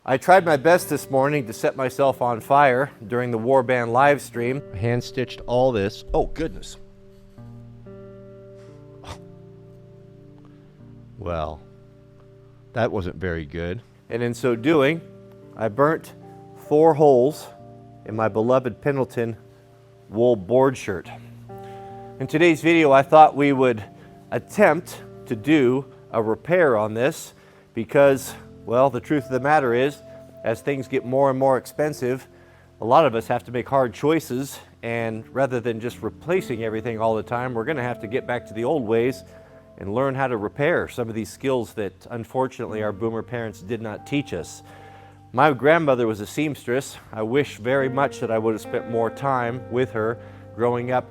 I tried my best this morning to set myself on fire during the Warband live stream. Hand stitched all this. Oh goodness. Well, that wasn't very good. And in so doing, I burnt 4 holes in my beloved Pendleton wool board shirt. In today's video, I thought we would attempt to do a repair on this because, well, the truth of the matter is, as things get more and more expensive, a lot of us have to make hard choices, and rather than just replacing everything all the time, we're going to have to get back to the old ways and learn how to repair some of these skills that unfortunately our boomer parents did not teach us. My grandmother was a seamstress. I wish very much that I would have spent more time with her growing up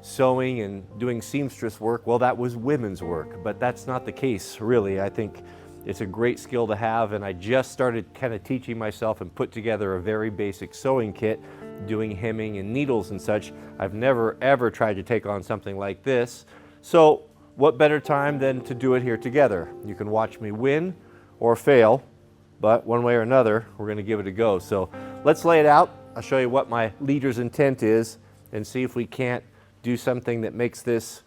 sewing and doing seamstress work. Well, that was women's work, but that's not the case really. I think it's a great skill to have, and I just started kind of teaching myself and put together a very basic sewing kit, doing hemming and needles and such. I've never ever tried to take on something like this. So what better time than to do it here together? You can watch me win or fail, but one way or another, we're going to give it a go. So let's lay it out. I'll show you what my leader's intent is and see if we can't do something that makes this,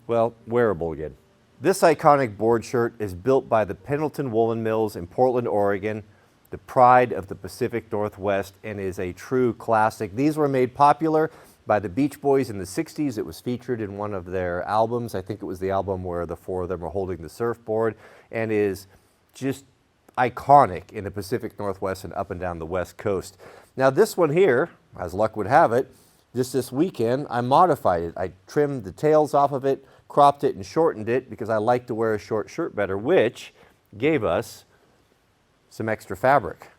well, wearable again. This iconic board shirt is built by the Pendleton Woolen Mills in Portland, Oregon, the pride of the Pacific Northwest, and is a true classic. These were made popular by the Beach Boys in the 60s. It was featured in one of their albums. I think it was the album where the 4 of them were holding the surfboard, and is just iconic in the Pacific Northwest and up and down the West Coast. Now this one here, as luck would have it, just this weekend I modified it. I trimmed the tails off of it, cropped it and shortened it because I like to wear a short shirt better, which gave us some extra fabric.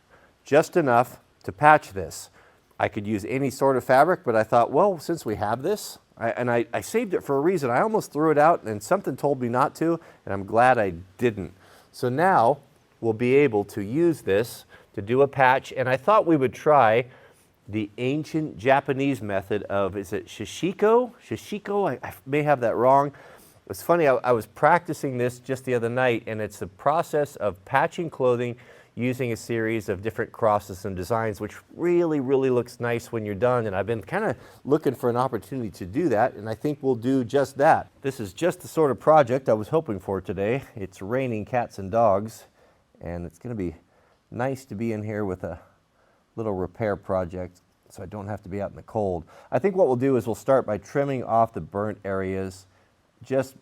Just enough to patch this. I could use any sort of fabric, but I thought, well, since we have this, I saved it for a reason. I almost threw it out and something told me not to, and I'm glad I didn't. So now we'll be able to use this to do a patch, and I thought we would try the ancient Japanese method of, is it sashiko? Sashiko? I may have that wrong. It's funny, I was practicing this just the other night, and it's the process of patching clothing using a series of different crosses and designs, which really, really looks nice when you're done. And I've been kind of looking for an opportunity to do that, and I think we'll do just that. This is just the sort of project I was hoping for today. It's raining cats and dogs, and it's going to be nice to be in here with a little repair project so I don't have to be out in the cold. I think what we'll do is we'll start by trimming off the burnt areas. It's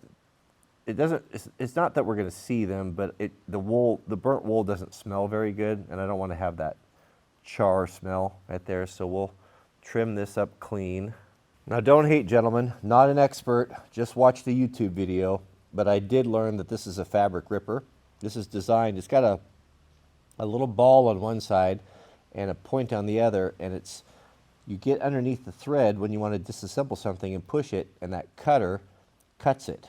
not that we're going to see them, but the burnt wool doesn't smell very good, and I don't want to have that char smell right there, so we'll trim this up clean. Now don't hate, gentlemen, not an expert, just watch the YouTube video, but I did learn that this is a fabric ripper. This is designed, it's got a little ball on one side and a point on the other, and you get underneath the thread when you want to disassemble something and push it, and that cutter cuts it.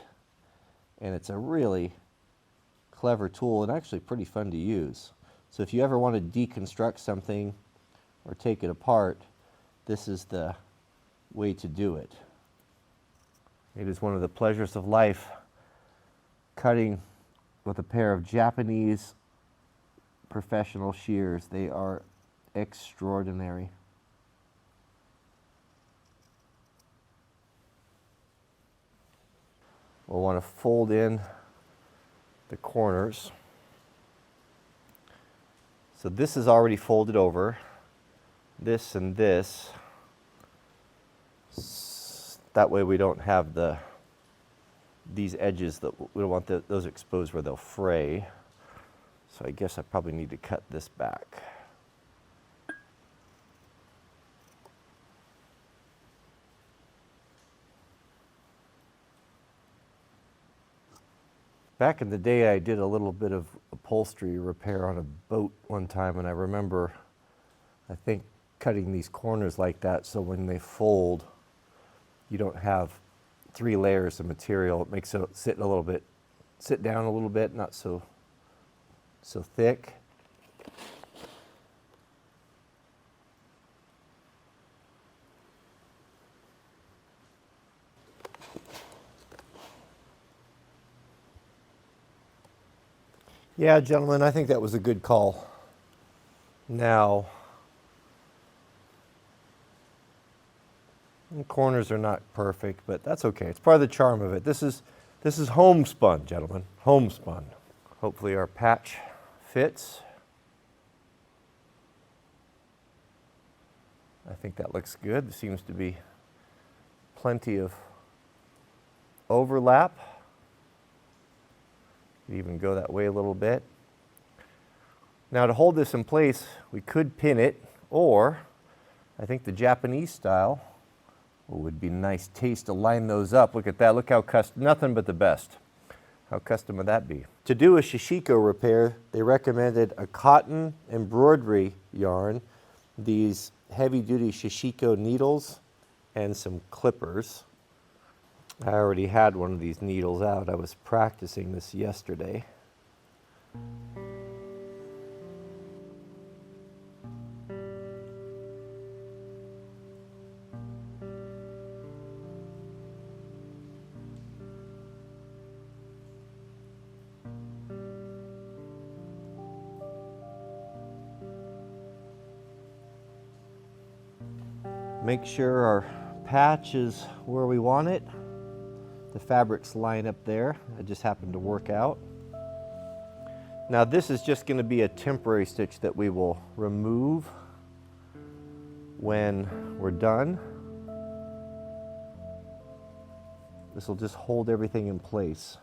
And it's a really clever tool and actually pretty fun to use. So if you ever want to deconstruct something or take it apart, this is the way to do it. It is one of the pleasures of life, cutting with a pair of Japanese professional shears. They are extraordinary. We'll want to fold in the corners. So this is already folded over, this and this. That way we don't have these edges, that we don't want those exposed where they'll fray. So I guess I probably need to cut this back. Back in the day, I did a little bit of upholstery repair on a boat one time, and I remember, I think, cutting these corners like that so when they fold, you don't have 3 layers of material. It makes it sit down a little bit, not so thick. Yeah, gentlemen, I think that was a good call. Now, the corners are not perfect, but that's okay. It's part of the charm of it. This is homespun, gentlemen, homespun. Hopefully our patch fits. I think that looks good. There seems to be plenty of overlap. Could even go that way a little bit. Now to hold this in place, we could pin it, or I think the Japanese style would be a nice taste to line those up. Look at that, look how custom, nothing but the best. How custom would that be? To do a sashiko repair, they recommended a cotton embroidery yarn, these heavy-duty sashiko needles, and some clippers. I already had one of these needles out. I was practicing this yesterday. Make sure our patch is where we want it. The fabrics line up there. It just happened to work out. Now this is just going to be a temporary stitch that we will remove when we're done. This will just hold everything in place.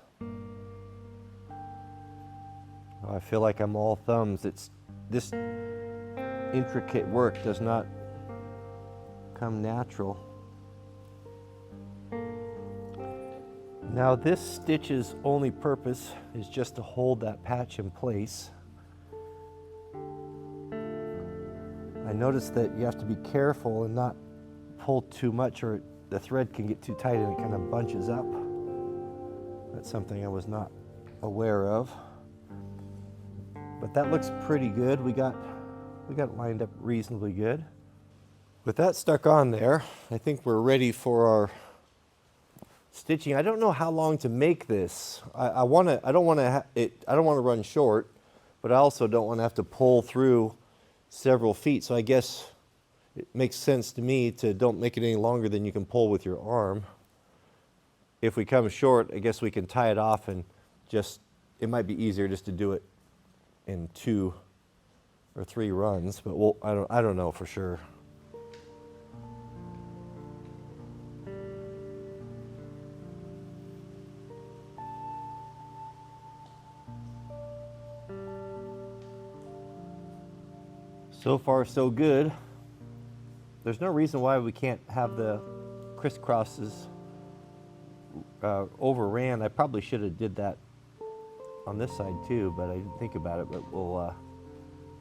I feel like I'm all thumbs. This intricate work does not come natural. Now this stitch's only purpose is just to hold that patch in place. I noticed that you have to be careful and not pull too much, or the thread can get too tight and it kind of bunches up. That's something I was not aware of. But that looks pretty good. We got it lined up reasonably good. With that stuck on there, I think we're ready for our stitching. I don't know how long to make this. I don't want to run short, but I also don't want to have to pull through several feet. So I guess it makes sense to me to don't make it any longer than you can pull with your arm. If we come short, I guess we can tie it off and just, it might be easier just to do it in 2 or 3 runs, but I don't know for sure. So far, so good. There's no reason why we can't have the crisscrosses overran. I probably should have did that on this side too, but I didn't think about it. But we'll.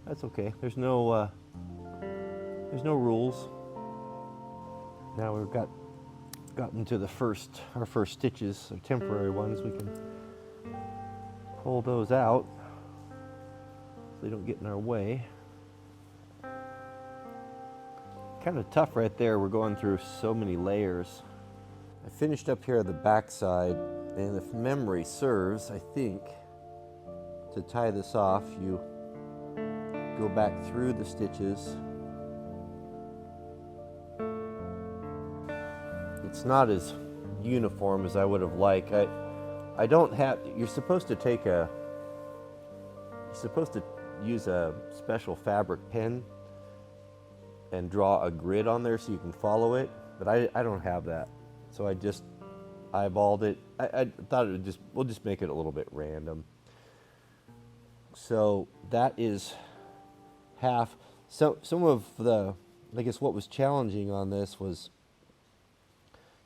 That's okay. There's no rules. Now we've gotten to our first stitches, our temporary ones. We can pull those out so they don't get in our way. Kind of tough right there. We're going through so many layers. I finished up here at the back side, and if memory serves, I think to tie this off, you go back through the stitches. It's not as uniform as I would have liked. I don't have, you're supposed to use a special fabric pen and draw a grid on there so you can follow it, but I don't have that. So I just eyeballed it. I thought we'll just make it a little bit random. So that is half. So some of the, I guess what was challenging on this was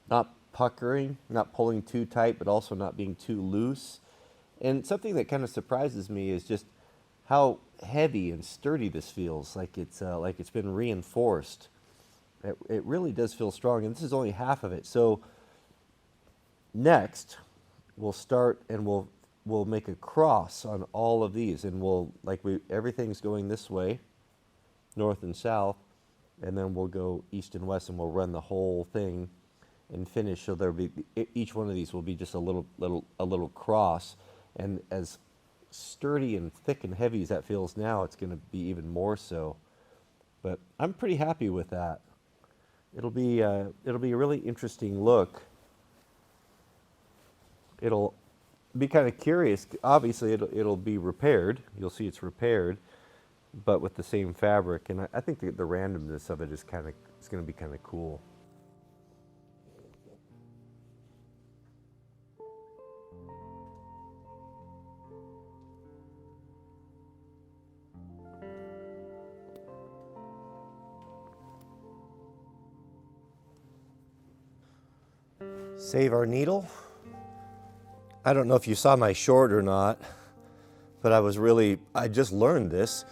not puckering, not pulling too tight, but also not being too loose. And something that kind of surprises me is just how heavy and sturdy this feels. Like it's been reinforced. It really does feel strong, and this is only half of it. So next, we'll start and we'll make a cross on all of these, and everything's going this way, north and south, and then we'll go east and west, and we'll run the whole thing and finish. So there'll be, each one of these will be just a little cross, and as sturdy and thick and heavy as that feels now, it's going to be even more so. But I'm pretty happy with that. It'll be a really interesting look. It'll be kind of curious. Obviously, it'll be repaired. You'll see it's repaired, but with the same fabric. And I think the randomness of it is going to be kind of cool. Save our needle. I don't know if you saw my short or not, but I just learned this.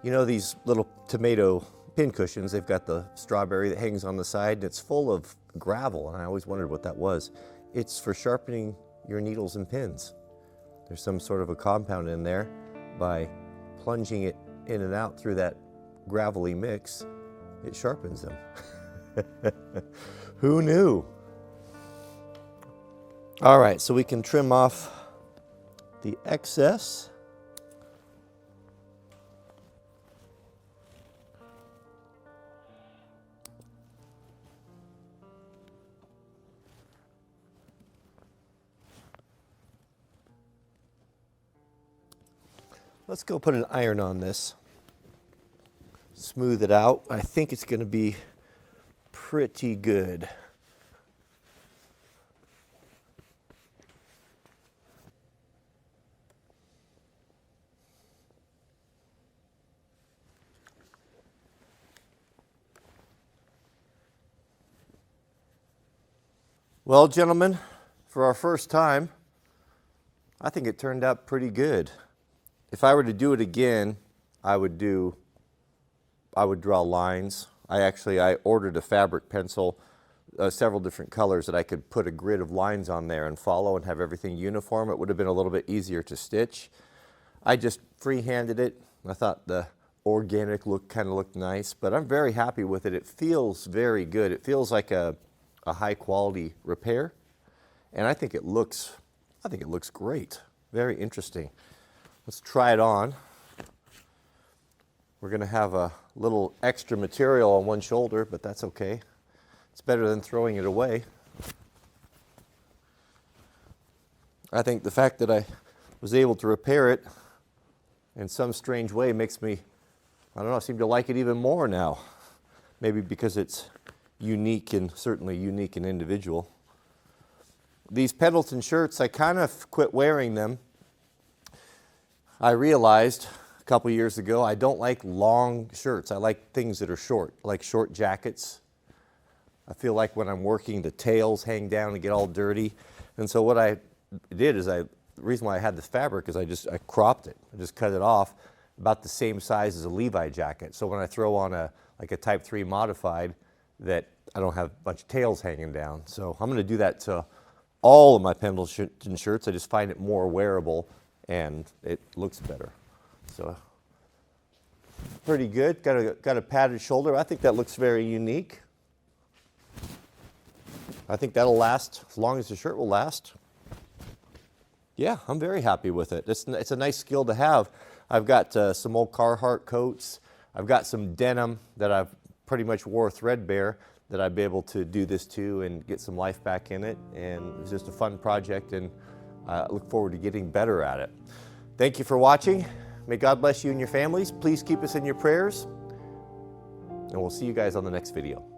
You know these little tomato pin cushions, they've got the strawberry that hangs on the side, and it's full of gravel, and I always wondered what that was. It's for sharpening your needles and pins. There's some sort of a compound in there. By plunging it in and out through that gravelly mix, it sharpens them. Who knew? All right, so we can trim off the excess. Let's go put an iron on this. Smooth it out. I think it's going to be pretty good. Well, gentlemen, for our first time, I think it turned out pretty good. If I were to do it again, I would draw lines. I ordered a fabric pencil, several different colors that I could put a grid of lines on there and follow and have everything uniform. It would have been a little bit easier to stitch. I just freehanded it. I thought the organic look kind of looked nice, but I'm very happy with it. It feels very good. It feels like a high quality repair, and I think it looks great. Very interesting. Let's try it on. We're going to have a little extra material on one shoulder, but that's okay. It's better than throwing it away. I think the fact that I was able to repair it in some strange way makes me, I don't know, I seem to like it even more now. Maybe because it's unique, and certainly unique and individual. These Pendleton shirts, I kind of quit wearing them. I realized a couple years ago I don't like long shirts. I like things that are short, like short jackets. I feel like when I'm working, the tails hang down and get all dirty. And so what I did is the reason why I had this fabric is I cropped it. I just cut it off about the same size as a Levi jacket. So when I throw on a Type 3 modified, that I don't have a bunch of tails hanging down. So I'm going to do that to all of my Pendleton shirts. I just find it more wearable and it looks better. So pretty good. Got a padded shoulder. I think that looks very unique. I think that'll last as long as the shirt will last. Yeah, I'm very happy with it. It's a nice skill to have. I've got some old Carhartt coats. I've got some denim that I've pretty much wore threadbare that I'd be able to do this to and get some life back in it. And it was just a fun project, and I look forward to getting better at it. Thank you for watching. May God bless you and your families. Please keep us in your prayers, and we'll see you guys on the next video.